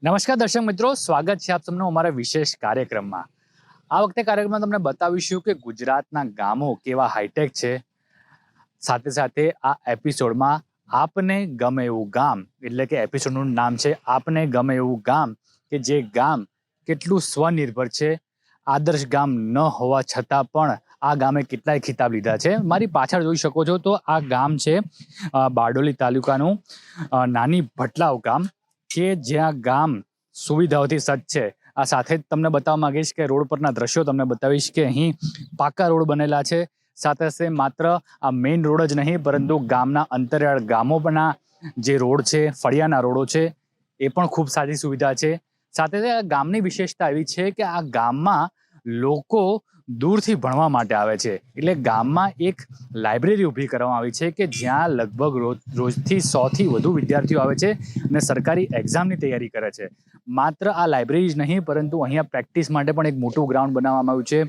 નમસ્કાર દર્શક મિત્રો, સ્વાગત છે આપ સૌનું અમારા વિશેષ કાર્યક્રમમાં. આ વખતે કાર્યક્રમમાં તમને બતાવીશું કે ગુજરાતના ગામો કેવા હાઈટેક છે. સાથે સાથે આ એપિસોડમાં આપને ગમે એવું ગામ, એટલે કે એપિસોડનું નામ છે આપને ગમે એવું ગામ, કે જે ગામ કેટલું સ્વનિર્ભર છે, આદર્શ ગામ ન હોવા છતાં પણ આ ગામે કેટલાય ખિતાબ લીધા છે. મારી પાછળ જોઈ શકો છો તો આ ગામ છે બારડોલી તાલુકાનું નાની ભટલાવ ગામ, કે જ્યાં ગામ સુવિધાઓથી સજ્જ છે. આ સાથે જ તમને બતાવવા માંગીશ કે રોડ પરના દ્રશ્યો તમને બતાવીશ કે અહીં પાકા રોડ બનેલા છે. સાથે સાથે માત્ર આ મેઇન રોડ જ નહીં, પરંતુ ગામના અંતરિયાળ ગામોના જે રોડ છે, ફળિયાના રોડો છે, એ પણ ખૂબ સારી સુવિધા છે. સાથે સાથે આ ગામની વિશેષતા એવી છે કે આ ગામમાં લોકો દૂરથી ભણવા માટે આવે છે. એટલે ગામમાં એક લાઇબ્રેરી ઊભી કરવામાં આવી છે કે જ્યાં લગભગ રોજથી 100 થી વધુ વિદ્યાર્થીઓ આવે છે અને સરકારી એક્ઝામની તૈયારી કરે છે. માત્ર આ લાઇબ્રેરી જ નહીં, પરંતુ અહીંયા પ્રેક્ટિસ માટે પણ એક મોટું ગ્રાઉન્ડ બનાવવામાં આવ્યું છે.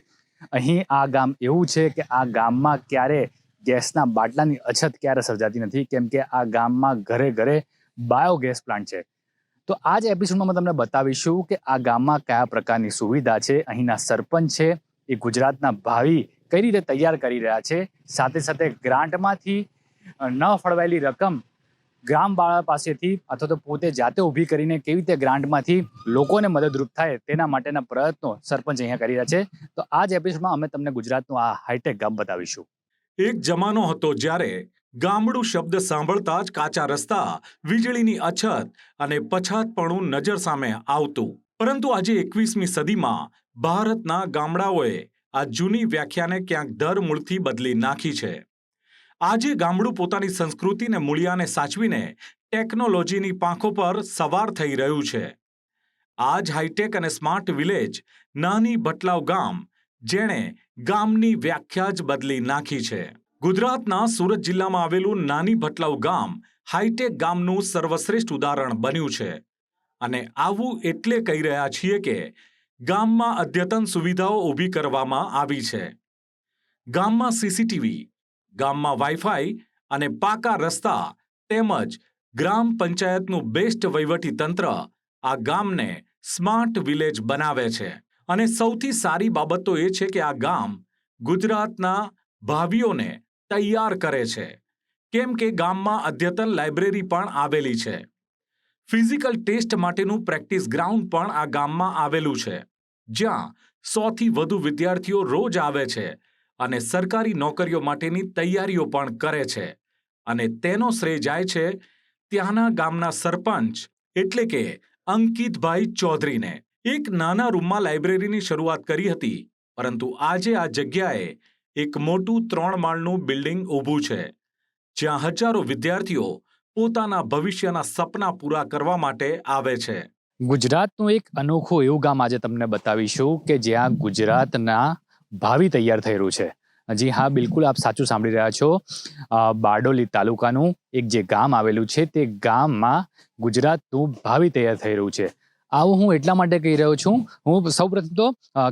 અહીં આ ગામ એવું છે કે આ ગામમાં ક્યારે ગેસના બાટલાની અછત ક્યારે સર્જાતી નથી, કેમ કે આ ગામમાં ઘરે ઘરે બાયોગેસ પ્લાન્ટ છે. તો આ જ એપિસોડમાં અમે તમને બતાવીશું કે આ ગામમાં કયા પ્રકારની સુવિધા છે. અહીંના સરપંચ છે એ ગુજરાતના ભાવિ કઈ રીતે તૈયાર કરી રહ્યા છે. સાથે સાથે ગ્રાન્ટમાંથી ન ફળવાયેલી રકમ ગ્રામવાળા પાસેથી અથવા તો પોતે જાતે ઊભી કરીને કેવી રીતે ગ્રાન્ટમાંથી લોકોને મદદરૂપ થાય તેના માટેના પ્રયત્નો સરપંચ અહીંયા કરી રહ્યા છે. તો આ જ એપિસોડમાં અમે તમને ગુજરાતનું આ હાઈટેક ગામ બતાવીશું. એક જમાનો હતો જ્યારે ગામડું શબ્દ સાંભળતા જ કાચા રસ્તા, વીજળીની અછત અને પછાતપણું નજર સામે આવતું. પરંતુ આજે 21મી સદીમાં ભારતના ગામડાઓએ આ જૂની વ્યાખ્યાને ક્યાંક ધરમૂળથી બદલી નાખી છે. આજે ગામડું પોતાની સંસ્કૃતિને મૂળિયાને સાચવીને ટેકનોલોજીની પાંખો પર સવાર થઈ રહ્યું છે. આ જ હાઈટેક અને સ્માર્ટ વિલેજ નાની ભટલાવ ગામ, જેણે ગામની વ્યાખ્યા જ બદલી નાખી છે. ગુજરાતના સુરત જિલ્લામાં આવેલું નાની ભટલાવ ગામ હાઈટેક ગામનું સર્વશ્રેષ્ઠ ઉદાહરણ બન્યું છે. અને આવું એટલે કહી રહ્યા છીએ કે ગામમાં અદ્યતન સુવિધાઓ ઊભી કરવામાં આવી છે. ગામમાં સીસીટીવી, ગામમાં વાઈફાઈ અને પાકા રસ્તા તેમજ ગ્રામ પંચાયતનું બેસ્ટ વહીવટી તંત્ર આ ગામને સ્માર્ટ વિલેજ બનાવે છે. અને સૌથી સારી બાબત તો એ છે કે આ ગામ ગુજરાતના ભાવિઓને તૈયાર કરે છે, કેમ કે ગામમાં અદ્યતન લાઇબ્રેરી પણ આવેલી છે. ફિઝિકલ ટેસ્ટ માટેનું પ્રેક્ટિસ ગ્રાઉન્ડ પણ આ ગામમાં આવેલું છે, જ્યાં 100 થી વધુ વિદ્યાર્થીઓ રોજ આવે છે અને સરકારી નોકરીઓ માટેની તૈયારીઓ પણ કરે છે. અને તેનો શ્રેય જાય છે ત્યાંના ગામના સરપંચ એટલે કે અંકિતભાઈ ચૌધરીને. એક નાના રૂમમાં લાઇબ્રેરીની શરૂઆત કરી હતી, પરંતુ આજે આ જગ્યાએ એક મોટું 3 માળનું બિલ્ડિંગ ઊભું છે, જ્યાં હજારો વિદ્યાર્થીઓ પોતાના ભવિષ્યના સપના પૂરા કરવા માટે આવે છે. ગુજરાતનું એક અનોખું એવું ગામ આજે તમને બતાવીશું કે જ્યાં ગુજરાતના ભાવિ તૈયાર થઈ રહ્યું છે. જી હા, બિલકુલ આપ સાચું સાંભળી રહ્યા છો. બારડોલી તાલુકાનું એક જે ગામ આવેલું છે, તે ગામમાં ગુજરાતનું ભાવિ તૈયાર થઈ રહ્યું છે. આવું હું એટલા માટે કહી રહ્યો છું. હું સૌપ્રથમ તો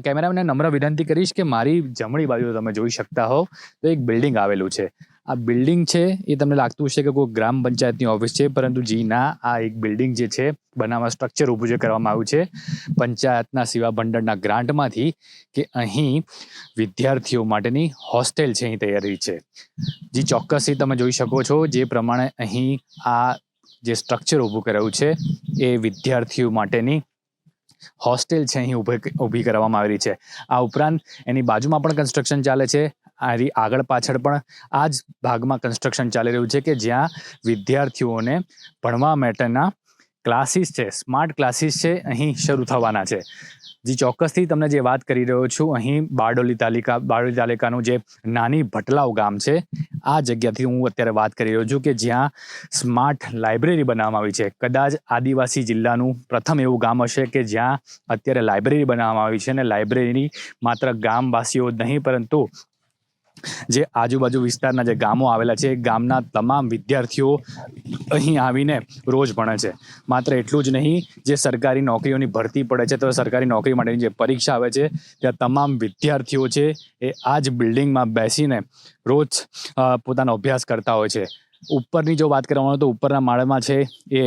કેમેરામેનને નમ્ર વિનંતી કરીશ કે મારી જમણી બાજુ તમે જોઈ શકતા હો તો એક બિલ્ડિંગ આવેલું છે. આ બિલ્ડિંગ છે એ તમને લાગતું હશે કે કોઈ ગ્રામ પંચાયતની ઓફિસ છે, પરંતુ જી ના, આ એક બિલ્ડિંગ જે છે બનાવવા સ્ટ્રક્ચર ઊભું જે કરવામાં આવ્યું છે પંચાયતના સેવા ભંડારના ગ્રાન્ટમાંથી, કે અહીં વિદ્યાર્થીઓ માટેની હોસ્ટેલ છે અહીં તૈયારી છે. જી ચોક્કસથી તમે જોઈ શકો છો જે પ્રમાણે અહીં આ જે સ્ટ્રક્ચર ઊભું કરાયું છે એ વિદ્યાર્થીઓ માટેની હોસ્ટેલ છે અહીં ઊભી કરવામાં આવેલી છે. આ ઉપરાંત એની બાજુમાં પણ કન્સ્ટ્રક્શન ચાલે છે. આની આગળ પાછળ પણ આ જ ભાગમાં કન્સ્ટ્રક્શન ચાલી રહ્યું છે કે જ્યાં વિદ્યાર્થીઓને ભણવા માટેના ક્લાસીસ છે, સ્માર્ટ ક્લાસીસ છે, અહીં શરૂ થવાના છે. જી ચોક્કસથી તમને જે વાત કરી રહ્યો છું, અહીં બારડોલી તાલુકાનું જે નાની ભટલાવ ગામ છે, આ જગ્યાથી હું અત્યારે વાત કરી રહ્યો છું કે જ્યાં સ્માર્ટ લાઇબ્રેરી બનાવવામાં આવી છે. કદાચ આદિવાસી જિલ્લાનું પ્રથમ એવું ગામ હશે કે જ્યાં અત્યારે લાઇબ્રેરી બનાવવામાં આવી છે. અને લાઇબ્રેરી માત્ર ગામવાસીઓ જ નહીં, પરંતુ જે આજુબાજુ વિસ્તારના જે ગામો આવેલા છે, ગામના તમામ વિદ્યાર્થીઓ અહીં આવીને રોજ ભણે છે. માત્ર એટલું જ નહીં, જે સરકારી નોકરીઓની ભરતી પડે છે, તો સરકારી નોકરી માટેની જે પરીક્ષા આવે છે, ત્યાં તમામ વિદ્યાર્થીઓ છે એ આ જ બિલ્ડિંગમાં બેસીને રોજ પોતાનો અભ્યાસ કરતા હોય છે. ઉપરની જો વાત કરવામાં આવે તો ઉપરના માળમાં છે એ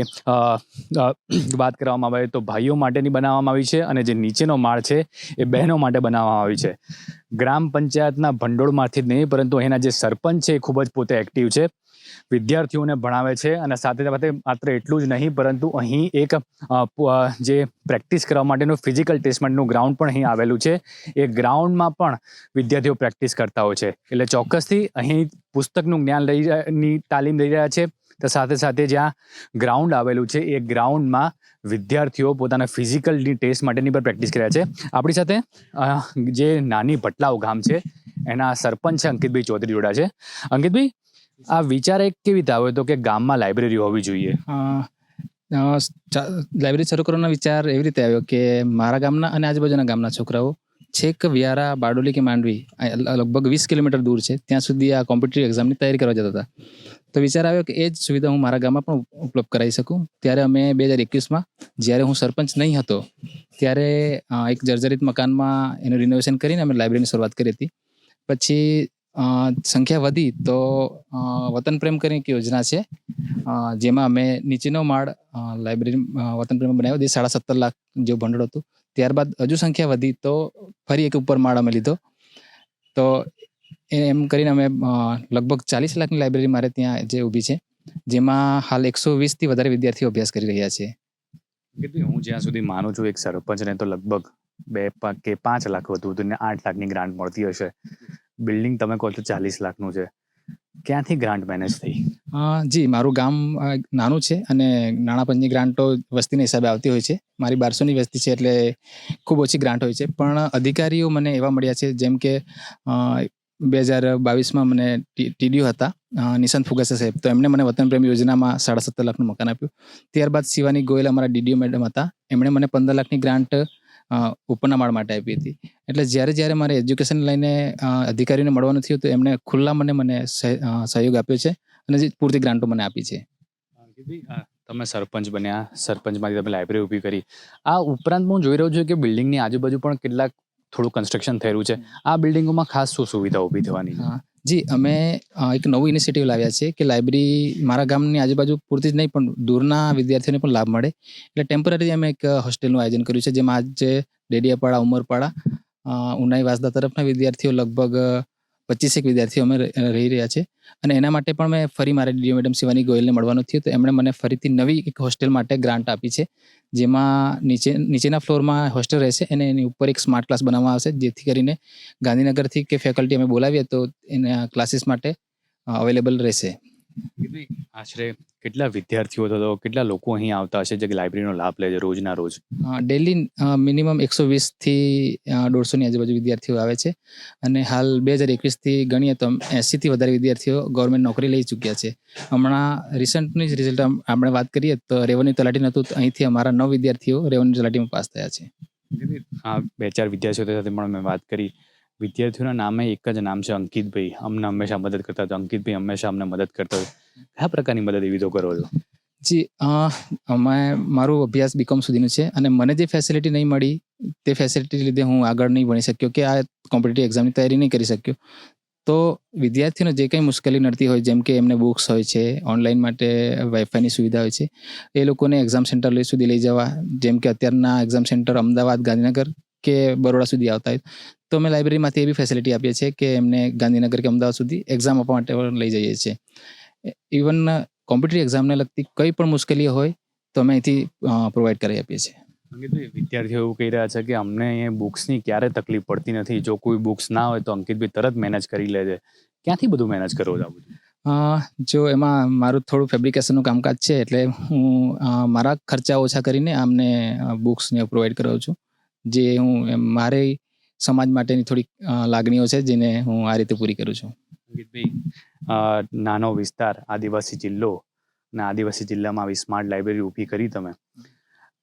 વાત કરવામાં આવે તો ભાઈઓ માટેની બનાવવામાં આવી છે, અને જે નીચેનો માળ છે એ બહેનો માટે બનાવવામાં આવી છે. ગ્રામ પંચાયતના ભંડોળમાંથી જ નહીં, પરંતુ અહીંના જે સરપંચ છે એ ખૂબ જ પોતે એક્ટિવ છે, વિદ્યાર્થીઓને ભણાવે છે, અને સાથે સાથે માત્ર એટલું જ નહીં પરંતુ અહીં એક જે પ્રેક્ટિસ કરવા માટેનું ફિઝિકલ ટેસ્ટમેન્ટનું ગ્રાઉન્ડ પણ અહીં આવેલું છે. એ ગ્રાઉન્ડમાં પણ વિદ્યાર્થીઓ પ્રેક્ટિસ કરતા હોય છે. એટલે ચોક્કસથી અહીં પુસ્તકનું જ્ઞાન તાલીમ લઈ રહ્યા છે, તો સાથે સાથે જ્યાં ગ્રાઉન્ડ આવેલું છે એ ગ્રાઉન્ડમાં વિદ્યાર્થીઓ પોતાના ફિઝિકલની ટેસ્ટ માટેની પણ પ્રેક્ટિસ કર્યા છે. આપણી સાથે જે નાની ભટલાવ ગામ છે એના સરપંચ છે અંકિતભાઈ ચૌધરી જોડા છે. અંકિતભાઈ, આ વિચાર એક કેવી રીતે આવ્યો હતો કે ગામમાં લાઇબ્રેરી હોવી જોઈએ? લાઇબ્રેરી શરૂ કરવાનો વિચાર એવી રીતે આવ્યો કે મારા ગામના અને આજુબાજુના ગામના છોકરાઓ છેક વ્યારા, બારડોલી કે માંડવી લગભગ 20 કિલોમીટર દૂર છે, ત્યાં સુધી આ કોમ્પિટિટિવ એક્ઝામની તૈયારી કરવા જતા હતા. તો વિચાર આવ્યો કે એ જ સુવિધા હું મારા ગામમાં પણ ઉપલબ્ધ કરાવી શકું. ત્યારે અમે 2021માં જ્યારે હું સરપંચ નહીં હતો ત્યારે એક જર્જરિત મકાનમાં એનું રિનોવેશન કરીને અમે લાઇબ્રેરીની શરૂઆત કરી હતી. પછી સંખ્યા વધી તો વતન પ્રેમ કરીને એક યોજના છે, જેમાં અમે નીચેનો માળ લાઇબ્રેરી વતન પ્રેમ બનાવ્યો, તે 17.5 લાખ જેવું ભંડોળ હતું. ત્યારબાદ હજુ સંખ્યા વધી તો ફરી એક ઉપર માળ અમે લીધો. તો એમ કરીને અમે લગભગ 40 લાખની લાઇબ્રેરી મારે ત્યાં જે ઊભી છે, જેમાં હાલ 120થી વધારે વિદ્યાર્થીઓ અભ્યાસ કરી રહ્યા છે. હું જ્યાં સુધી માનું છું, એક સરપંચને તો લગભગ 2 કે 5 લાખ હતું ને 8 લાખની ગ્રાન્ટ મળતી હશે. બિલ્ડિંગ તમે કહો છો 40 લાખનું છે, ક્યાંથી ગ્રાન્ટ મેનેજ થઈ? જી, મારું ગામ નાનું છે અને નાણાં પંચની ગ્રાન્ટો વસ્તીના હિસાબે આવતી હોય છે. મારી 1200ની વસ્તી છે એટલે ખૂબ ઓછી ગ્રાન્ટ હોય છે. પણ અધિકારીઓ મને એવા મળ્યા છે, જેમ કે 2022માં મને ટીડીઓ હતા નિશાંત ફુગાસા સાહેબ, તો એમણે મને વતન પ્રેમ યોજનામાં 17.5 લાખનું મકાન આપ્યું. ત્યારબાદ શિવાની ગોયલ અમારા ડીડીઓ મેડમ હતા, એમણે મને 15 લાખની ગ્રાન્ટ ઉપરના માળ માટે આપી હતી. એટલે જ્યારે મારે એજ્યુકેશન લઈને અધિકારીઓને મળવાનું થયું તો એમણે ખુલ્લા મને સહયોગ આપ્યો છે અને જે પૂરતી ગ્રાન્ટો મને આપી છે. તમે સરપંચ બન્યા, સરપંચમાંથી તમે લાઇબ્રેરી ઊભી કરી. આ ઉપરાંત હું જોઈ રહ્યો છું કે બિલ્ડિંગની આજુબાજુ પણ કેટલાક થોડું કન્સ્ટ્રક્શન થયેલું છે. આ બિલ્ડિંગોમાં ખાસ શું સુવિધા ઊભી થવાની? જી, અમે એક નવું ઇનિશિયેટિવ લાવ્યા છે કે લાઇબ્રેરી મારા ગામની આજુબાજુ પૂરતી જ નહીં પણ દૂરના વિદ્યાર્થીઓને પણ લાભ મળે. એટલે ટેમ્પરરી અમે એક હોસ્ટેલનું આયોજન કર્યું છે, જેમાં આજે ડેડિયાપાડા, ઉમરપાડા, ઉનાઈ, વાંસદા તરફના વિદ્યાર્થીઓ લગભગ 25 વિદ્યાર્થીઓ અમે રહી રહ્યા છે. અને એના માટે પણ મેં ફરી મારે ડીડીઓ મેડમ શિવાની ગોયલને મળવાનું થયું, તો એમણે મને ફરીથી નવી એક હોસ્ટેલ માટે ગ્રાન્ટ આપી છે, જેમાં નીચેના ફ્લોરમાં હોસ્ટેલ રહેશે અને એની ઉપર એક સ્માર્ટ ક્લાસ બનાવવામાં આવશે, જેથી કરીને ગાંધીનગરથી કે ફેકલ્ટી અમે બોલાવીએ તો એના ક્લાસીસ માટે અવેલેબલ રહેશે. આશરે કેટલા વિદ્યાર્થીઓ તો કેટલા લોકો અહીં આવતા હશે જે લાઇબ્રેરીનો લાભ લે છે રોજના રોજ? ડેલી મિનિમમ 120થી 150ની આજુબાજુ વિદ્યાર્થીઓ આવે છે. અને હાલ 2021થી ગણીએ તો 80થી વધારે વિદ્યાર્થીઓ ગવર્મેન્ટ નોકરી લઈ ચૂક્યા છે. હમણાં રિસન્ટની જ રિઝલ્ટ આપણે વાત કરીએ તો રેવન્યુ તલાટી નહોતું, અહીંથી અમારા 9 વિદ્યાર્થીઓ રેવન્યુ તલાટીમાં પાસ થયા છે. 2-4 વિદ્યાર્થીઓ સાથે પણ મેં વાત કરી. વિદ્યાર્થીઓના નામે એક જ નામ છે, અંકિતભાઈ. અમને હંમેશા મદદ કરતા હતા, અંકિતભાઈ હંમેશા અમને મદદ કરતા હોય. કયા પ્રકારની મદદ એવી તો કરો છો? જી, મારું અભ્યાસ બીકોમ સુધીનું છે અને મને જે ફેસિલિટી નહીં મળી તે ફેસિલિટી લીધે હું આગળ નહીં ભણી શક્યો કે આ કોમ્પિટિટિવ એક્ઝામની તૈયારી નહીં કરી શક્યો. તો વિદ્યાર્થીઓને જે કંઈ મુશ્કેલી નડતી હોય, જેમ કે એમને બુક્સ હોય છે, ઓનલાઈન માટે વાઈફાઈની સુવિધા હોય છે, એ લોકોને એક્ઝામ સેન્ટર સુધી લઈ જવા, જેમ કે અત્યારના એક્ઝામ સેન્ટર અમદાવાદ, ગાંધીનગર કે બરોડા સુધી આવતા હોય, તો અમે લાઇબ્રેરીમાંથી એવી ફેસિલિટી આપીએ છીએ કે એમને ગાંધીનગર કે અમદાવાદ સુધી એક્ઝામ આપવા માટે લઈ જઈએ છીએ. ઇવન કોમ્પિટિટિવ એક્ઝામને લગતી કંઈ પણ મુશ્કેલીઓ હોય તો અમે અહીંથી પ્રોવાઈડ કરી આપીએ છીએ. અંકિતભાઈ, વિદ્યાર્થીઓ એવું કહી રહ્યા છે કે અમને અહીંયા બુક્સની ક્યારે તકલીફ પડતી નથી. જો કોઈ બુક્સ ના હોય તો અંકિતભાઈ તરત મેનેજ કરી લે છે. ક્યાંથી બધું મેનેજ કરો છો? જો એમાં મારું થોડું ફેબ્રિકેશનનું કામકાજ છે, એટલે હું મારા ખર્ચા ઓછા કરીને અમને બુક્સને પ્રોવાઈડ કરાવું છું. જે હું મારી સમાજ માટેની થોડીક લાગણીઓ છે, જેને હું આ રીતે પૂરી કરું છું. અંકિતભાઈ, નાનો વિસ્તાર, આદિવાસી જિલ્લો, અને આદિવાસી જિલ્લામાં આવી સ્માર્ટ લાઇબ્રેરી ઊભી કરી તમે.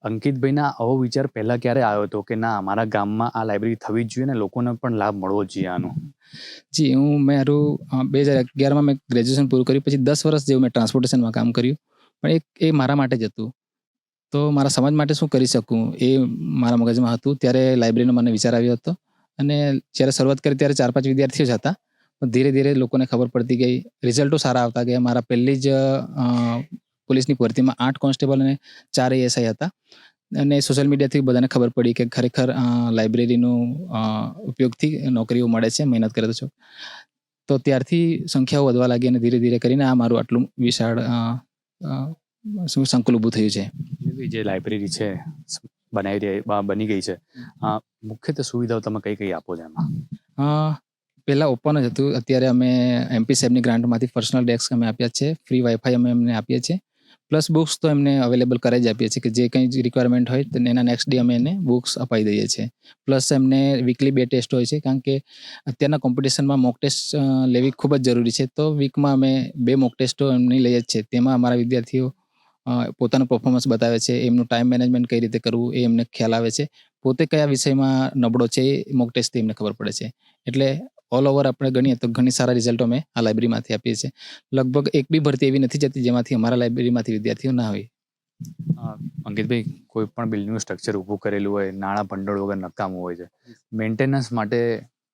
અંકિતભાઈના આવો વિચાર પહેલા ક્યારે આવ્યો હતો કે ના, અમારા ગામમાં આ લાઇબ્રેરી થવી જ જોઈએ ને લોકોને પણ લાભ મળવો જ જોઈએ આનો? જી, મારું 2011માં મેં ગ્રેજ્યુએશન પૂરું કર્યું. પછી 10 વર્ષ જેવું મેં ટ્રાન્સપોર્ટેશનમાં કામ કર્યું, પણ એ મારા માટે જ હતું. તો મારા સમાજ માટે શું કરી શકું એ મારા મગજમાં હતું. ત્યારે લાઇબ્રેરીનો મને વિચાર આવ્યો હતો અને જ્યારે શરૂઆત કરી ત્યારે 4-5 વિદ્યાર્થીઓ જ હતા. ધીરે ધીરે લોકોને ખબર પડતી ગઈ, રિઝલ્ટો સારા આવતા ગયા. મારા પહેલી જ પોલીસની ભરતીમાં 8 કોન્સ્ટેબલ અને 4 એએસઆઈ હતા. અને સોશિયલ મીડિયાથી બધાને ખબર પડી કે ખરેખર લાઇબ્રેરીનો ઉપયોગથી નોકરીઓ મળે છે, મહેનત કરે તો. તો ત્યારથી સંખ્યાઓ વધવા લાગી અને ધીરે ધીરે કરીને આ મારું આટલું વિશાળ સંકુલ ઊભું થયું છે. જે લાઇબ્રેરી છે બની ગઈ છે, મુખ્યત્વે સુવિધાઓ તમે કઈ કઈ આપો છો એમાં? પહેલાં ઓપન જ હતું. અત્યારે અમે એમપી સાહેબની ગ્રાન્ટમાંથી પર્સનલ ડેસ્ક અમે આપ્યા છે, ફ્રી વાઈફાઈ અમે એમને આપીએ છીએ, પ્લસ બુક્સ તો એમને અવેલેબલ કરાવી જ આપીએ છીએ કે જે કંઈ રિક્વાયરમેન્ટ હોય તો એના નેક્સ્ટ ડે અમે એને બુક્સ અપાઈ દઈએ છીએ. પ્લસ એમને વીકલી 2 ટેસ્ટ હોય છે, કારણ કે અત્યારના કોમ્પિટિશનમાં મોક ટેસ્ટ લેવી ખૂબ જ જરૂરી છે. તો વીકમાં અમે 2 મોક ટેસ્ટો એમની લઈએ જ છે. તેમાં અમારા વિદ્યાર્થીઓ પોતાનું પરફોર્મન્સ બતાવે છે, એમનું ટાઈમ મેનેજમેન્ટ કઈ રીતે કરવું એ એમને ખ્યાલ આવે છે, પોતે કયા વિષયમાં નબળો છે એ મોક ટેસ્ટથી એમને ખબર પડે છે. એટલે ઓલ ઓવર આપણે ગણીએ તો ઘણી સારા રિઝલ્ટો અમે આ લાઇબ્રેરીમાંથી આપીએ છીએ. લગભગ એક બી ભરતી એવી નથી જતી જેમાંથી અમારા લાઇબ્રેરીમાંથી વિદ્યાર્થીઓ ના હોય. અંકિતભાઈ, કોઈ પણ બિલ્ડિંગનું સ્ટ્રક્ચર ઊભું કરેલું હોય, નાણાં ભંડોળ વગર નકામું હોય છે, મેન્ટેનન્સ માટે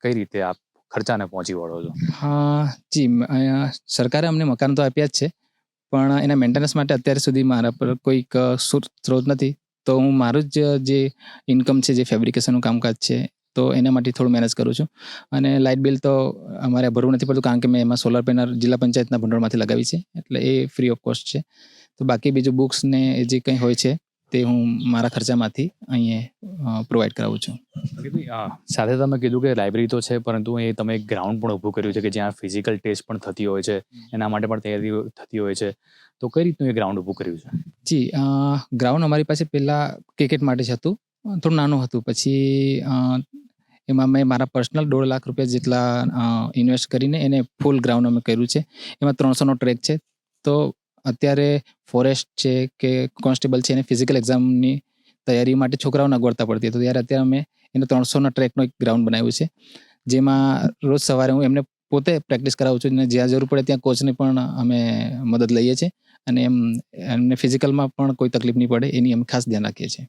કઈ રીતે આપ ખર્ચાને પહોંચી વળો છો? જી, સરકારે અમને મકાન તો આપ્યા જ છે, પણ એના મેન્ટેનન્સ માટે અત્યાર સુધી મારા પર કોઈક સ્ત્રોત નથી. તો હું મારું જ જે ઇન્કમ છે, જે ફેબ્રિકેશનનું કામકાજ છે, તો એના માટે થોડું મેનેજ કરું છું. અને લાઇટ બિલ તો અમારે ભરવું નથી પડતું, કારણ કે મેં એમાં સોલાર પેનલ જિલ્લા પંચાયતના ભંડોળમાંથી લગાવી છે, એટલે એ ફ્રી ઓફ કોસ્ટ છે. તો બાકી બીજું બુક્સ ને જે કંઈ હોય છે તે હું મારા ખર્ચામાંથી અહીંયા પ્રોવાઈડ કરાવું છું. સાથે તમે કીધું કે લાઇબ્રેરી તો છે, પરંતુ એ તમે એક ગ્રાઉન્ડ પણ ઊભું કર્યું છે કે જ્યાં ફિઝિકલ ટેસ્ટ પણ થતી હોય છે, એના માટે પણ તૈયારી થતી હોય છે. તો કઈ રીતનું એ ગ્રાઉન્ડ ઊભું કર્યું છે? જી, ગ્રાઉન્ડ અમારી પાસે પહેલાં ક્રિકેટ માટે જ હતું, થોડું નાનું હતું. પછી એમાં મેં મારા પર્સનલ 1.5 લાખ રૂપિયા જેટલા ઇન્વેસ્ટ કરીને એને ફૂલ ગ્રાઉન્ડ અમે કર્યું છે. એમાં 300નો ટ્રેક છે. તો અત્યારે ફોરેસ્ટ છે કે કોન્સ્ટેબલ છે, એને ફિઝિકલ એક્ઝામની તૈયારી માટે છોકરાઓને અગવડતા પડતી હતી, ત્યારે અત્યારે અમે એને 300ના ટ્રેકનો એક ગ્રાઉન્ડ બનાવ્યું છે, જેમાં રોજ સવારે હું એમને પોતે પ્રેક્ટિસ કરાવું છું, અને જ્યાં જરૂર પડે ત્યાં કોચને પણ અમે મદદ લઈએ છીએ, અને એમને ફિઝિકલમાં પણ કોઈ તકલીફ નહીં પડે એની અમે ખાસ ધ્યાન રાખીએ છીએ.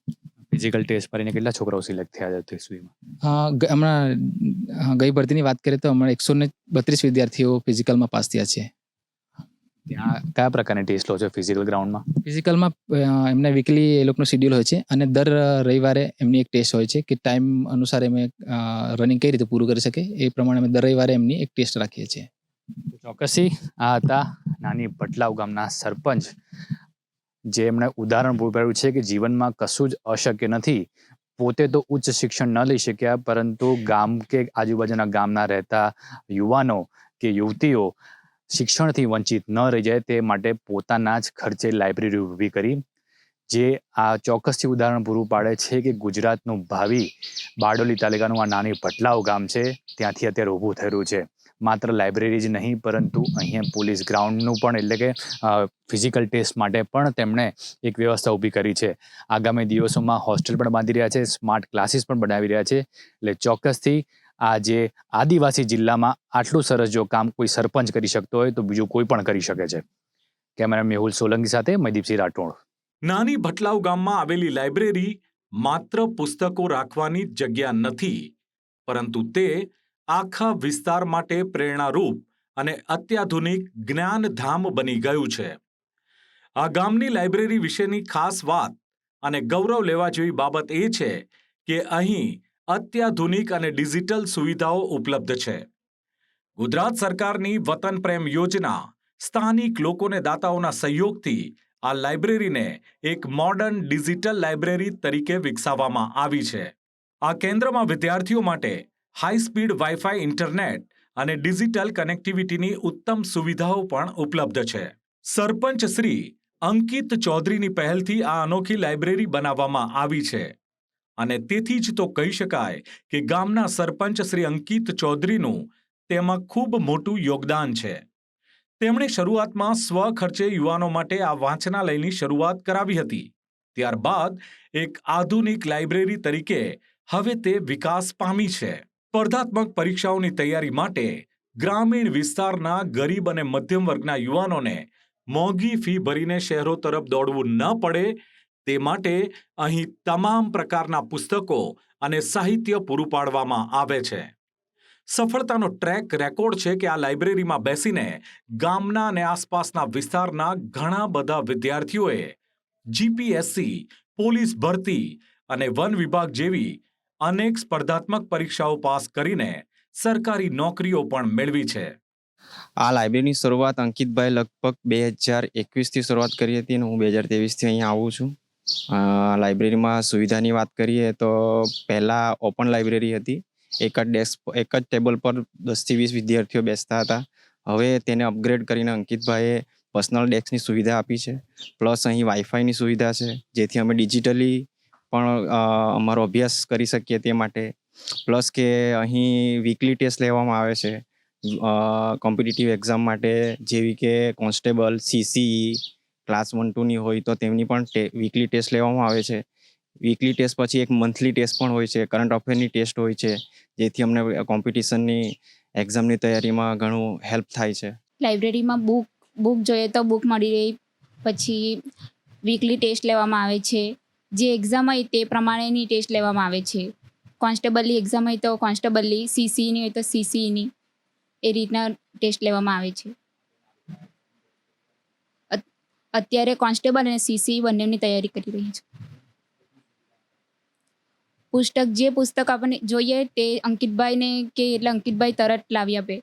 ફિઝિકલ ટેસ્ટ કરીને કેટલા છોકરાઓ સિલેક્ટ થયા છે અત્યાર સુધીમાં? હમણાં ગઈ ભરતીની વાત કરીએ તો હમણાં 132 વિદ્યાર્થીઓ ફિઝિકલમાં પાસ થયા છે. ત્યાં કયા પ્રકારની ટેસ્ટ લો છો ફિઝિકલ ગ્રાઉન્ડમાં? ફિઝિકલમાં એમને વીકલી એ લોકોનું શિડ્યુલ હોય છે, અને દર રવિવારે એમની એક ટેસ્ટ હોય છે કે ટાઈમ અનુસાર એમને રનિંગ કઈ રીતે પૂરું કરી શકે એ પ્રમાણે અમે દર રવિવારે એમની એક ટેસ્ટ રાખીએ છીએ. ચોક્કસથી આ હતા નાની ભટલાવ ગામના સરપંચ, જે એમણે ઉદાહરણ પૂરું પાડ્યું છે કે જીવનમાં કશું જ અશક્ય નથી. પોતે તો ઉચ્ચ શિક્ષણ ન લઈ શક્યા, પરંતુ ગામ કે આજુબાજુના ગામના રહેતા યુવાનો કે યુવતીઓ શિક્ષણથી વંચિત ન રહી જાય તે માટે પોતાના જ ખર્ચે લાઇબ્રેરી ઊભી કરી, જે આ ચોક્કસથી ઉદાહરણ પૂરું પાડે છે કે ગુજરાતનું ભાવિ બારડોલી તાલુકાનું આ નાની ભટલાવ ગામ છે, ત્યાંથી અત્યારે ઊભું થઈ રહ્યું છે. માત્ર લાઇબ્રેરી જ નહીં, પરંતુ અહીંયા પોલીસ ગ્રાઉન્ડનું પણ, એટલે કે ફિઝિકલ ટેસ્ટ માટે પણ તેમણે એક વ્યવસ્થા ઊભી કરી છે. આગામી દિવસોમાં હોસ્ટેલ પણ બાંધી રહ્યા છે, સ્માર્ટ ક્લાસીસ પણ બનાવી રહ્યા છે. એટલે ચોક્કસથી આ જે આદિવાસી જિલ્લામાં આટલું સરસ જો કામ કોઈ સરપંચ કરી શકતો હોય તો બીજું કોઈ પણ કરી શકે છે. કેમેરા મેહુલ સોલંકી સાથે મયદીપસિંહ રાઠોડ. નાની ભટલાવ ગામમાં આવેલી લાઇબ્રેરી માત્ર પુસ્તકો રાખવાની જગ્યા નથી, પરંતુ તે આખા વિસ્તાર માટે પ્રેરણારૂપ અને અત્યાધુનિક જ્ઞાનધામ બની ગયું છે. આ ગામની લાઇબ્રેરી વિશેની ખાસ વાત અને ગૌરવ લેવા જેવી બાબત એ છે કે અહીં અત્યાધુનિક અને ડિજિટલ સુવિધાઓ ઉપલબ્ધ છે. ગુજરાત સરકારની વતન પ્રેમ યોજના, સ્થાનિક લોકોને દાતાઓના સહયોગથી આ લાઇબ્રેરીને એક મોડર્ન ડિજિટલ લાઇબ્રેરી તરીકે વિકસાવવામાં આવી છે. આ કેન્દ્રમાં વિદ્યાર્થીઓ માટે હાઈ સ્પીડ વાઈફાઈ ઇન્ટરનેટ અને ડિજિટલ કનેક્ટિવિટીની ઉત્તમ સુવિધાઓ પણ ઉપલબ્ધ છે. સરપંચ શ્રી અંકિત ચૌધરીની પહેલથી આ અનોખી લાઇબ્રેરી બનાવવામાં આવી છે, અને તેથી જ તો કહી શકાય કે ગામના સરપંચ શ્રી અંકિત ચૌધરીનું તેમાં ખૂબ મોટું યોગદાન છે. તેમણે શરૂઆતમાં સ્વખર્ચે યુવાનો માટે આ વાંચનાલયની શરૂઆત કરાવી હતી. ત્યારબાદ એક આધુનિક લાઇબ્રેરી તરીકે હવે તે વિકાસ પામી છે. સ્પર્ધાત્મક પરીક્ષાઓની તૈયારી માટે ગ્રામીણ વિસ્તારના ગરીબ અને મધ્યમ વર્ગના યુવાનોને મોંઘી ફી ભરીને શહેરો તરફ દોડવું ન પડે તે માટે અહીં તમામ પ્રકારના પુસ્તકો અને સાહિત્ય પૂરું પાડવામાં આવે છે. સફળતાનો ટ્રેક રેકોર્ડ છે કે આ લાઇબ્રેરીમાં બેસીને ગામના અને આસપાસના વિસ્તારના ઘણા બધા વિદ્યાર્થીઓએ જીપીએસસી, પોલીસ ભરતી અને વન વિભાગ જેવી અનેક સ્પર્ધાત્મક પરીક્ષાઓ પાસ કરીને સરકારી નોકરીઓ પણ મેળવી છે. આ લાઇબ્રેરીની શરૂઆત અંકિતભાઈ લગભગ 2021થી શરૂઆત કરી હતી અને હું 2023થી અહીંયા આવું છું. લાઇબ્રેરીમાં સુવિધાની વાત કરીએ તો પહેલાં ઓપન લાઇબ્રેરી હતી. એક જ ટેબલ પર 10થી 20 વિદ્યાર્થીઓ બેસતા હતા. હવે તેને અપગ્રેડ કરીને અંકિતભાઈએ પર્સનલ ડેસ્કની સુવિધા આપી છે. પ્લસ અહીં વાઈફાઈની સુવિધા છે, જેથી અમે ડિજિટલી પણ અમારો અભ્યાસ કરી શકીએ તે માટે. પ્લસ કે અહીં વીકલી ટેસ્ટ લેવામાં આવે છે કોમ્પિટિટિવ એક્ઝામ માટે, જેવી કે કોન્સ્ટેબલ, સીસીઈ, ક્લાસ 1, 2ની હોય તો તેમની પણ વીકલી ટેસ્ટ લેવામાં આવે છે. વીકલી ટેસ્ટ પછી એક મંથલી ટેસ્ટ પણ હોય છે, કરંટ અફેરની ટેસ્ટ હોય છે, જેથી અમને કોમ્પિટિશનની એક્ઝામની તૈયારીમાં ઘણું હેલ્પ થાય છે. લાઇબ્રેરીમાં બુક જોઈએ તો બુક મળી રહી, પછી વીકલી ટેસ્ટ લેવામાં આવે છે. જે એક્ઝામ હોય તે પ્રમાણેની ટેસ્ટ લેવામાં આવે છે. કોન્સ્ટેબલની એક્ઝામ હોય તો કોન્સ્ટેબલની, સીસીઈની હોય તો સીસીઈની, એ રીતના ટેસ્ટ લેવામાં આવે છે. અત્યારે કોન્સ્ટેબલ અને સીસીઈ બંનેની તૈયારી કરી રહી છું. જે પુસ્તક આપણને જોઈએ તે અંકિતભાઈને કે એટલે અંકિતભાઈ તરત લાવી આપે.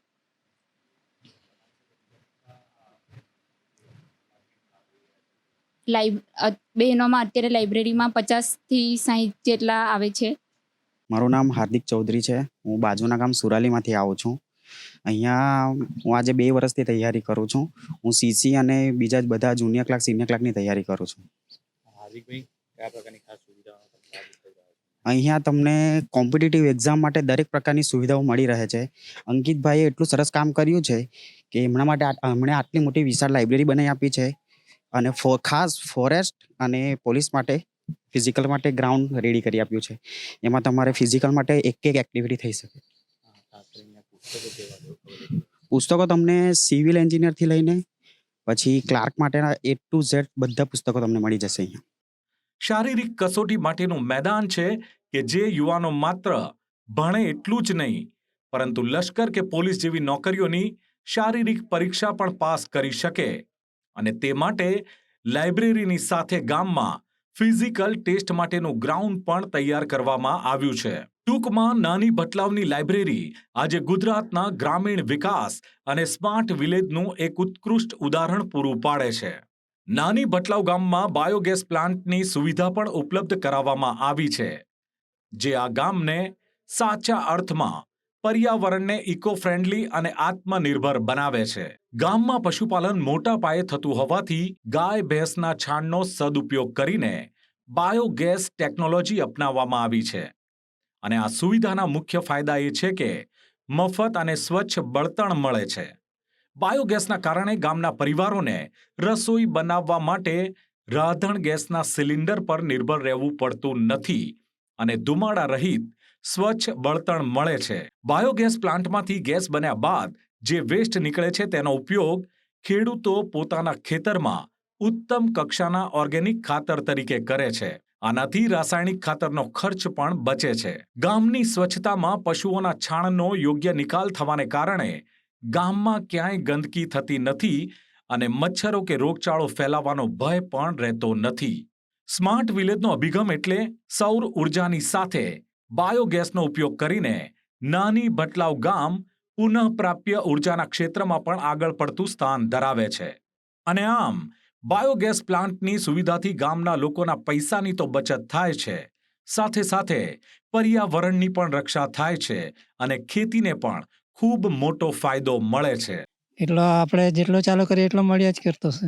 બહેનોમાં અત્યારે લાઇબ્રેરીમાં 50થી 60 જેટલા આવે છે. મારું નામ હાર્દિક ચૌધરી છે. હું બાજુના ગામ સુરાલીમાંથી આવું છું. અહીંયા હું આજે 2 વર્ષથી તૈયારી કરું છું. હું સીસી અને બીજા જ બધા જુનિયર ક્લાસ, સિનિયર ક્લાસની તૈયારી કરું છું. અહીંયા તમને કોમ્પિટિટિવ એક્ઝામ માટે દરેક પ્રકારની સુવિધાઓ મળી રહે છે. અંકિતભાઈએ એટલું સરસ કામ કર્યું છે કે એમના માટે એમણે આટલી મોટી વિશાળ લાઇબ્રેરી બનાવી આપી છે અને ખાસ ફોરેસ્ટ અને પોલીસ માટે ફિઝિકલ માટે ગ્રાઉન્ડ રેડી કરી આપ્યું છે. એમાં તમારે ફિઝિકલ માટે એક એક્ટિવિટી થઈ શકે. પુસ્તકો તમને સિવિલ એન્જિનિયરથી લઈને પછી ક્લાર્ક માટેના A to Z બધા પુસ્તકો તમને મળી જશે અહીંયા. શારીરિક કસોટી માટેનું મેદાન છે કે જે યુવાનો માત્ર ભણે એટલું જ નહીં, પરંતુ લશ્કર કે પોલીસ જેવી નોકરીઓની શારીરિક પરીક્ષા પણ પાસ કરી શકે. અને તે માટે લાઇબ્રેરીની સાથે ગામમાં ફિઝિકલ ટેસ્ટ માટેનું ગ્રાઉન્ડ પણ તૈયાર કરવામાં આવ્યું છે. ટૂંકમાં નાની ભટલાવની લાઇબ્રેરી આજે ગુજરાતના ગ્રામીણ વિકાસ અને સ્માર્ટ વિલેજનું એક ઉત્કૃષ્ટ ઉદાહરણ પૂરું પાડે છે. નાની ભટલાવ ગામમાં બાયોગેસ પ્લાન્ટની સુવિધા પણ ઉપલબ્ધ કરાવવામાં આવી છે, જે આ ગામને સાચા અર્થમાં પર્યાવરણને ઇકો ફ્રેન્ડલી અને આત્મનિર્ભર બનાવે છે. ગામમાં પશુપાલન મોટા પાયે થતું હોવાથી ગાય ભેંસના છાણનો સદુપયોગ કરીને બાયોગેસ ટેકનોલોજી અપનાવવામાં આવી છે. અને આ સુવિધાના મુખ્ય ફાયદા એ છે કે મફત અને સ્વચ્છ બળતણ મળે છે. બાયોગેસના કારણે ગામના પરિવારોને રસોઈ બનાવવા માટે રાંધણ ગેસના સિલિન્ડર પર નિર્ભર રહેવું પડતું નથી અને ધુમાડા રહિત સ્વચ્છ બળતણ મળે છે. બાયોગેસ પ્લાન્ટમાંથી ગેસ બન્યા બાદ જે વેસ્ટ નીકળે છે તેનો ઉપયોગ ખેડૂતો પોતાના ખેતરમાં ઉત્તમ કક્ષાના ઓર્ગેનિક ખાતર તરીકે કરે છે. આનાથી રાસાયણિક ખાતરનો ખર્ચ પણ બચે છે. ગામની સ્વચ્છતામાં પશુઓના છાણનો યોગ્ય નિકાલ થવાને કારણે ગામમાં ક્યાંય ગંદકી થતી નથી અને મચ્છરો કે રોગચાળો ફેલાવાનો ભય પણ રહેતો નથી. સ્માર્ટ વિલેજનો અભિગમ એટલે સૌર ઉર્જાની સાથે બાયોગેસનો ઉપયોગ કરીને નાની ભટલાવ ગામ પુનઃપ્રાપ્ય ઉર્જાના ક્ષેત્રમાં પણ આગળ પડતું સ્થાન ધરાવે છે. અને આમ બાયોગેસ પ્લાન્ટની સુવિધાથી ગામના લોકોના પૈસાની તો બચત થાય છે, સાથે સાથે પર્યાવરણની પણ રક્ષા થાય છે અને ખેતીને પણ ખૂબ મોટો ફાયદો મળે છે. એટલો આપણે જેટલો ચાલુ કરીએ એટલો મળ્યા જ કરતો છે.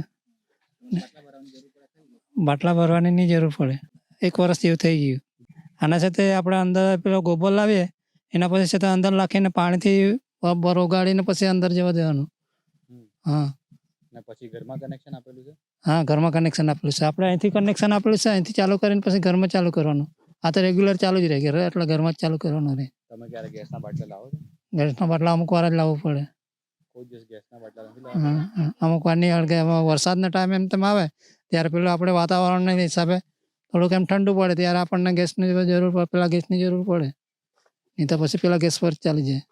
બાટલા ભરવાની નહીં જરૂર પડે. 1 વર્ષ જેવું થઈ ગયું. આના સાથે આપણે અંદર પેલો ગોબર લાવીએ, એના પછી સાથે અંદર નાખીને પાણીથી ઓગાળીને પછી અંદર જવા દેવાનું. હા, પછી ઘરમાં કનેક્શન આપેલું છે. હા, ઘરમાં કનેક્શન આપેલું છે. આપણે અહીંથી કનેક્શન આપેલું છે, અહીંથી ચાલુ કરીને પછી ઘરમાં ચાલુ કરવાનું. આ તો રેગ્યુલર ચાલુ જ રહે, એટલે ઘરમાં જ ચાલુ કરવાનું રહે. તમે ક્યારે ગેસના બાટલા લાવો છો? ગેસના બાટલા અમુક વાર જ લાવવું પડે. કોઈ દિવસ ગેસના બાટલા નથી લાવતા? અમુક વાર નહીં હળગે. વરસાદના ટાઈમ એમ તેમ આવે ત્યારે પેલું આપણે વાતાવરણના હિસાબે થોડુંક એમ ઠંડુ પડે ત્યારે આપણને ગેસની જરૂર પડે, પેલા ગેસની જરૂર પડે. નહીં તો પછી પેલા ગેસ પર ચાલી જાય.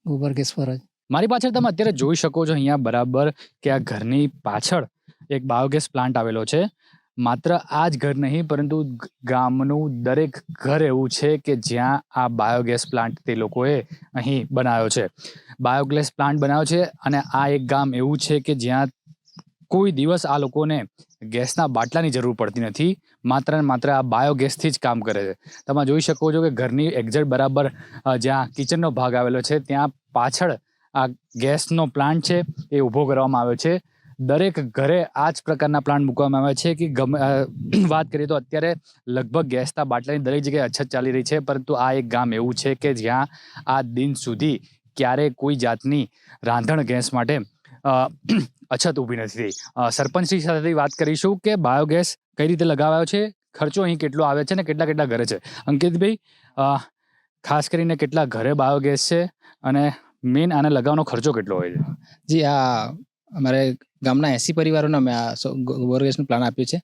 ગોબર ગેસ પર જ. મારી પાછળ તમે અત્યારે જોઈ શકો છો અહીંયા બરાબર કે આ ઘરની પાછળ એક બાયોગેસ પ્લાન્ટ આવેલો છે. માત્ર આ જ ઘર નહીં પરંતુ ગામનું દરેક ઘર એવું છે કે જ્યાં આ બાયોગેસ પ્લાન્ટ તે લોકોએ અહીં બનાવ્યો છે. બાયોગેસ પ્લાન્ટ બનાવ્યો છે અને આ એક ગામ એવું છે કે જ્યાં કોઈ દિવસ આ લોકોને ગેસના બાટલાની જરૂર પડતી નથી. માત્ર ને માત્ર આ બાયોગેસથી જ કામ કરે છે. તમે જોઈ શકો છો કે ઘરની એક્ઝેક્ટ બરાબર જ્યાં કિચનનો ભાગ આવેલો છે ત્યાં પાછળ આ ગેસનો પ્લાન્ટ છે એ ઊભો કરવામાં આવ્યો છે. દરેક ઘરે આ જ પ્રકારના પ્લાન્ટ મૂકવામાં આવ્યા છે કે ગમે વાત કરીએ તો અત્યારે લગભગ ગેસના બાટલાની દરેક જગ્યાએ અછત ચાલી રહી છે, પરંતુ આ એક ગામ એવું છે કે જ્યાં આ દિન સુધી ક્યારેય કોઈ જાતની રાંધણ ગેસ માટે અછત ઊભી નથી થઈ. સરપંચશ્રી સાથે વાત કરીશું કે બાયોગેસ કઈ રીતે લગાવાયો છે, ખર્ચો અહીં કેટલો આવે છે અને કેટલા કેટલા ઘરે છે. અંકિતભાઈ, ખાસ કરીને કેટલા ઘરે બાયોગેસ છે અને મેઇન આને લગાવવાનો ખર્ચો કેટલો હોય છે? જી, આ અમારે ગામના 80 પરિવારોને અમે આ ગોબર ગેસનું પ્લાન આપ્યું છે.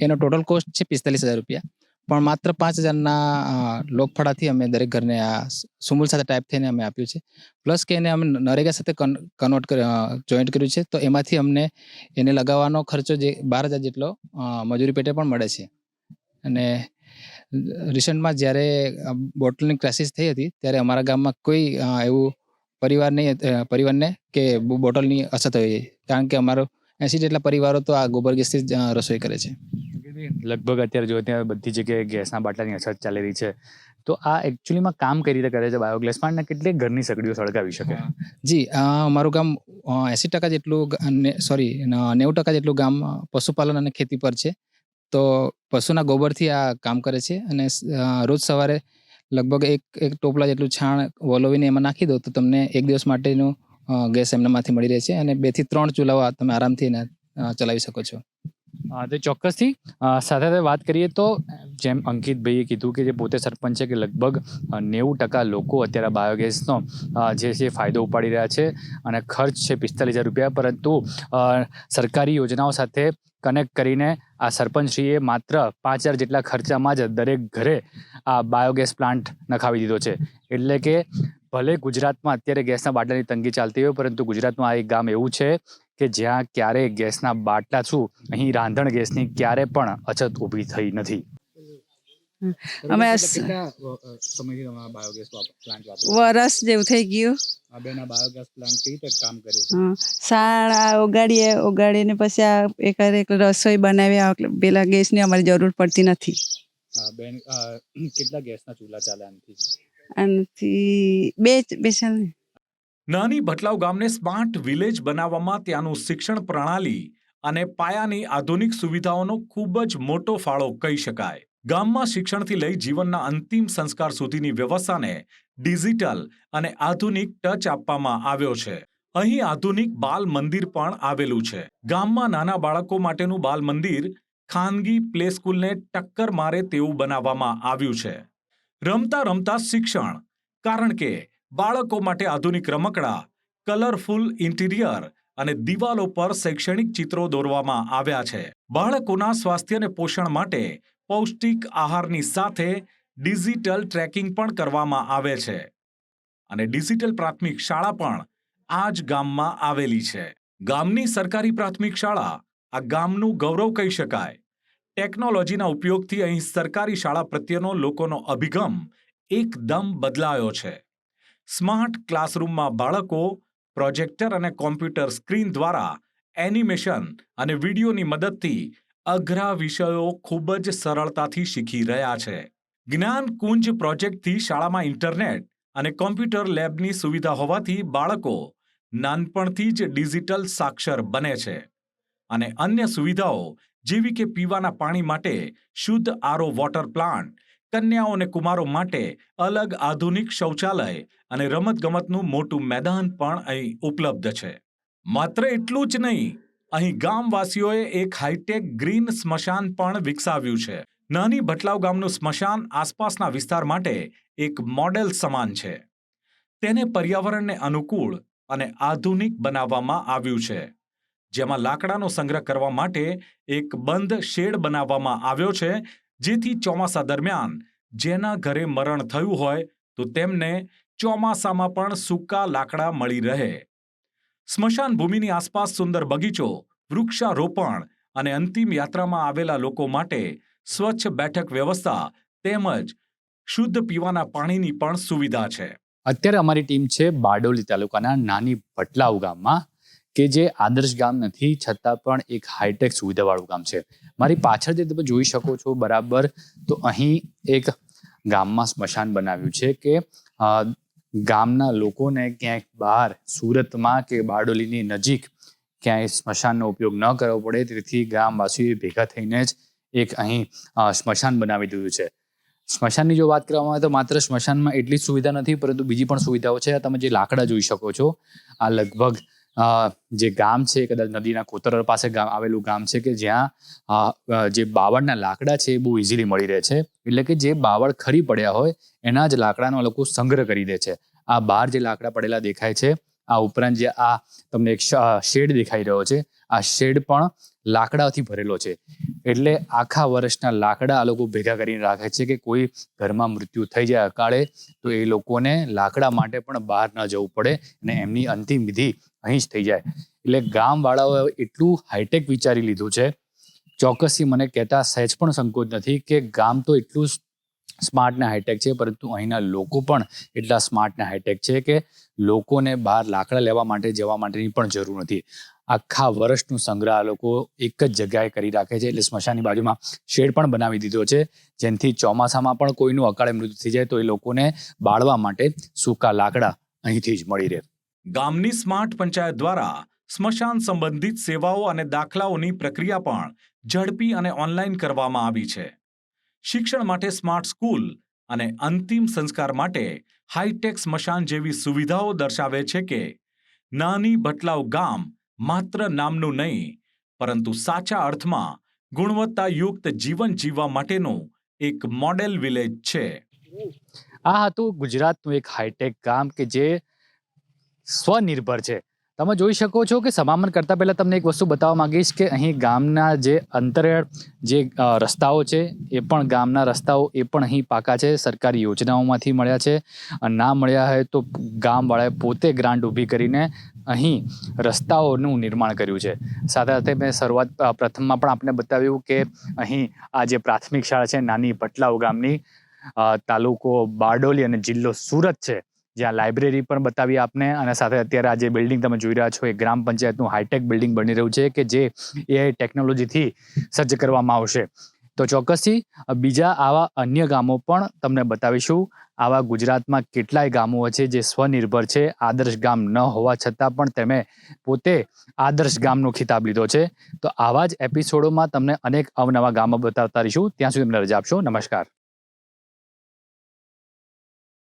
એનો ટોટલ કોસ્ટ છે 45,000 રૂપિયા. પણ માત્ર 5,000ના લોકફળાથી અમે દરેક ઘરને આ સુમૂલ સાથે ટાઈપ થઈને અમે આપ્યું છે. પ્લસ કે એને અમે નરેગા સાથે કન્વર્ટ જોઈન્ટ કર્યું છે, તો એમાંથી અમને એને લગાવવાનો ખર્ચો જે 12,000 જેટલો મજૂરી પેટે પણ મળે છે. અને રિસન્ટમાં જ્યારે બોટલની ક્રાઇસિસ થઈ હતી ત્યારે અમારા ગામમાં કોઈ એવું પરિવારને કે બોટલની અછત હોય, કારણ કે અમારો 80 જેટલા પરિવારો તો આ ગોબર ગેસથી જ રસોઈ કરે છે. લગભગ અત્યારે જો ત્યાં બધી જગ્યાએ ગેસના બાટલાની અછત ચાલી રહી છે, તો આ એકચ્યુઅલીમાં કામ કઈ રીતે કરે છે બાયોગેસ પ્લાન્ટ, ને કેટલી ઘરની સગડીઓ સળગાવી શકે? જી, અમારું ગામ 80% જેટલું 90% જેટલું ગામ પશુપાલન અને ખેતી પર છે. તો પશુના ગોબરથી આ કામ કરે છે અને રોજ સવારે લગભગ એક ટોપલા જેટલું છાણ વલોવીને એમાં નાખી દો તો તમને એક દિવસ માટેનું ગેસ એમનામાંથી મળી રહે છે અને 2 થી 3 ચૂલાઓ તમે આરામથી એને ચલાવી શકો છો. તે ચોક્કસથી સાથે વાત કરીએ તો જેમ અંકિતભાઈએ કીધું કે જે પોતે સરપંચ છે કે લગભગ 90% લોકો અત્યારે બાયોગેસનો જે છે ફાયદો ઉપાડી રહ્યા છે અને ખર્ચ છે 45,000 રૂપિયા, પરંતુ સરકારી યોજનાઓ સાથે કનેક્ટ કરીને આ સરપંચશ્રીએ માત્ર 5,000 જેટલા ખર્ચામાં જ દરેક ઘરે આ બાયોગેસ પ્લાન્ટ નખાવી દીધો છે. એટલે કે ભલે ગુજરાતમાં અત્યારે ગેસના બાટલાની તંગી ચાલતી હોય, પરંતુ ગુજરાતમાં આ એક ગામ એવું છે કે જ્યાં ક્યારેય ગેસના બાટલા અહીં રાંધણ ગેસની ક્યારે પણ અછત ઊભી થઈ નથી. અમે વરસ જેવું થઈ ગયું. સાણ ઓગાડીને પછી આ એક રસોઈ બનાવી, પેલા ગેસની અમારી જરૂર પડતી નથી. કેટલા ગેસના ચૂલા ચાલે આનાથી બે ચાલે. નાની ભટલાવ ગામને સ્માર્ટ વિલેજ બનાવવામાં ત્યાંનું શિક્ષણ પ્રણાલી અને પાયાની આધુનિક સુવિધાઓનો ખૂબ જ મોટો ફાળો કહી શકાય. ગામમાં શિક્ષણથી લઈ જીવનના અંતિમ સંસ્કાર સુધીની વ્યવસ્થાને ડિજિટલ અને આધુનિક ટચ આપવામાં આવ્યો છે. અહીં આધુનિક બાલ મંદિર પણ આવેલું છે. ગામમાં નાના બાળકો માટેનું બાલ મંદિર ખાનગી પ્લે સ્કૂલને ટક્કર મારે તેવું બનાવવામાં આવ્યું છે. રમતા રમતા શિક્ષણ, કારણ કે બાળકો માટે આધુનિક રમકડા, કલરફુલ ઇન્ટિરિયર અને દિવાલો પર શૈક્ષણિક ચિત્રો દોરવામાં આવ્યા છે. બાળકોના સ્વાસ્થ્ય અને પોષણ માટે પૌષ્ટિક આહારની સાથે ડિજિટલ ટ્રેકિંગ પણ કરવામાં આવે છે. અને ડિજિટલ પ્રાથમિક શાળા પણ આ જ ગામમાં આવેલી છે. ગામની સરકારી પ્રાથમિક શાળા આ ગામનું ગૌરવ કહી શકાય. ટેકનોલોજીના ઉપયોગથી અહીં સરકારી શાળા પ્રત્યેનો લોકોનો અભિગમ એકદમ બદલાયો છે. સ્માર્ટ ક્લાસરૂમમાં બાળકો પ્રોજેક્ટર અને કોમ્પ્યુટર સ્ક્રીન દ્વારા એનિમેશન અને વિડીયોની મદદથી અઘરા વિષયો ખૂબ જ સરળતાથી શીખી રહ્યા છે. જ્ઞાન કુંજ પ્રોજેક્ટથી શાળામાં ઇન્ટરનેટ અને કોમ્પ્યુટર લેબની સુવિધા હોવાથી બાળકો નાનપણથી જ ડિજિટલ સાક્ષર બને છે. અને અન્ય સુવિધાઓ જેવી કે પીવાના પાણી માટે શુદ્ધ આરો વોટર પ્લાન્ટ, કન્યાઓ અને કુમારો માટે અલગ આધુનિક શૌચાલય અને રમતગમતનું મોટું મેદાન પણ અહીં ઉપલબ્ધ છે. માત્ર એટલું જ નહીં, અહીં ગામવાસીઓએ એક હાઈટેક ગ્રીન સ્મશાન પણ વિકસાવ્યું છે. નાની ભટલાવ ગામનું સ્મશાન આસપાસના વિસ્તાર માટે એક મોડેલ સમાન છે. તેને પર્યાવરણને અનુકૂળ અને આધુનિક બનાવવામાં આવ્યું છે, જેમાં લાકડાનો સંગ્રહ કરવા માટે એક બંધ શેડ બનાવવામાં આવ્યો છે, જેથી ચોમાસા દરમિયાન જેના ઘરે મરણ થયું હોય તો તેમને ચોમાસામાં પણ સૂકા લાકડા મળી રહે. સ્મશાન ભૂમિની આસપાસ સુંદર બગીચો, વૃક્ષારોપણ અને અંતિમ યાત્રામાં આવેલા લોકો માટે સ્વચ્છ બેઠક વ્યવસ્થા તેમજ શુદ્ધ પીવાના પાણીની પણ સુવિધા છે. અત્યારે અમારી ટીમ છે બારડોલી તાલુકાના નાની ભટલાવ ગામમાં, કે જે આદર્શ ગામ નથી છતાં પણ એક હાઈટેક સુવિધાવાળું ગામ છે. મારી પાછળ જે તમે જોઈ શકો છો બરાબર, તો અહીં એક ગામમાં સ્મશાન બનાવ્યું છે કે ગામના લોકોને ક્યાંક બહાર સુરતમાં કે બારડોલીની નજીક ક્યાંય સ્મશાનનો ઉપયોગ ન કરવો પડે, તેથી ગામવાસીઓએ ભેગા થઈને જ એક અહીં સ્મશાન બનાવી દીધું છે. સ્મશાનની જો વાત કરવામાં આવે તો માત્ર સ્મશાનમાં એટલી જ સુવિધા નથી, પરંતુ બીજી પણ સુવિધાઓ છે. તમે જે લાકડા જોઈ શકો છો, આ લગભગ જે ગામ છે કદાચ નદીના કોતરર પાસે આવેલું ગામ છે કે જ્યાં જે બાવળના લાકડા છે એ બહુ ઇઝીલી મળી રહે છે. એટલે કે જે બાવળ ખરી પડ્યા હોય એના જ લાકડાનો લોકો સંગ્રહ કરી દે છે. આ બહાર જે લાકડા પડેલા દેખાય છે, આ ઉપરાંત જે આ તમને એક શેડ દેખાઈ રહ્યો છે, આ શેડ પણ લાકડાથી ભરેલો છે. એટલે આખા વર્ષના લાકડા આ લોકો ભેગા કરીને રાખે છે કે કોઈ ઘરમાં મૃત્યુ થઈ જાય અકાળે તો એ લોકોને લાકડા માટે પણ બહાર ન જવું પડે અને એમની અંતિમ વિધિ અહીં જ થઈ જાય. એટલે ગામવાળાઓએ એટલું હાઈટેક વિચારી લીધું છે, ચોક્કસથી મને કહેતા સહેજ પણ સંકોચ નથી કે ગામ તો એટલું સ્માર્ટ ને હાઈટેક છે, પરંતુ અહીંના લોકો પણ એટલા સ્માર્ટ ને હાઈટેક છે કે લોકોને બહાર લાકડા લેવા માટે જવા માટેની પણ જરૂર નથી. આખા વર્ષનું સંગ્રહ આ લોકો એક જ જગ્યાએ કરી રાખે છે. એટલે સ્મશાનની બાજુમાં શેડ પણ બનાવી દીધો છે, જેનાથી ચોમાસામાં પણ કોઈનું અકાળે મૃત્યુ થઈ જાય તો એ લોકોને બાળવા માટે સૂકા લાકડા અહીંથી જ મળી રહે. ગામની સ્માર્ટ પંચાયત દ્વારા સ્મશાન સંબંધિત સેવાઓ અને દાખલાઓની પ્રક્રિયા પણ ઝડપી અને ઓનલાઈન કરવામાં આવી છે. શિક્ષણ માટે સ્માર્ટ સ્કૂલ અને અંતિમ સંસ્કાર માટે હાઈટેક સ્મશાન જેવી સુવિધાઓ દર્શાવે છે કે નાની ભટલાવ ગામ માત્ર નામનું નહીં, પરંતુ સાચા અર્થમાં ગુણવત્તાયુક્ત જીવન જીવવા માટેનું એક મોડેલ વિલેજ છે. આ હતું ગુજરાતનું એક હાઈટેક ગામ કે જે સ્વનિર્ભર છે. તમે જોઈ શકો છો કે સમાપન કરતા પહેલા તમને એક વસ્તુ બતાવવા માંગીશ કે અહીં ગામના જે અંતરિયાળ જે રસ્તાઓ છે એ પણ ગામના રસ્તાઓ એ પણ અહીં પાકા છે, સરકારી યોજનાઓમાંથી મળ્યા છે. ના મળ્યા હોય તો ગામવાળાએ પોતે ગ્રાન્ટ ઊભી કરીને અહીં રસ્તાઓનું નિર્માણ કર્યું છે. સાથે સાથે મેં પ્રથમમાં પણ આપણે બતાવ્યું કે અહીં આ જે પ્રાથમિક શાળા છે નાની ભટલાવ ગામની, તાલુકો બારડોલી અને જિલ્લો સુરત છે, જ્યાં લાઇબ્રેરી પણ બતાવી આપને. અને સાથે અત્યારે આ જે બિલ્ડિંગ તમે જોઈ રહ્યા છો એ ગ્રામ પંચાયતનું હાઈટેક બિલ્ડિંગ બની રહ્યું છે કે જે એઆઈ ટેકનોલોજીથી સજ્જ કરવામાં આવશે. તો ચોક્કસથી બીજા આવા અન્ય ગામો પણ તમને બતાવીશું. આવા ગુજરાતમાં કેટલાય ગામો છે જે સ્વનિર્ભર છે, આદર્શ ગામ ન હોવા છતાં પણ તેમણે પોતે આદર્શ ગામનો ખિતાબ લીધો છે. તો આવા જ એપિસોડોમાં તમને અનેક અવનવા ગામો બતાવતા રહીશું. ત્યાં સુધી તમને રજા આપશો. નમસ્કાર.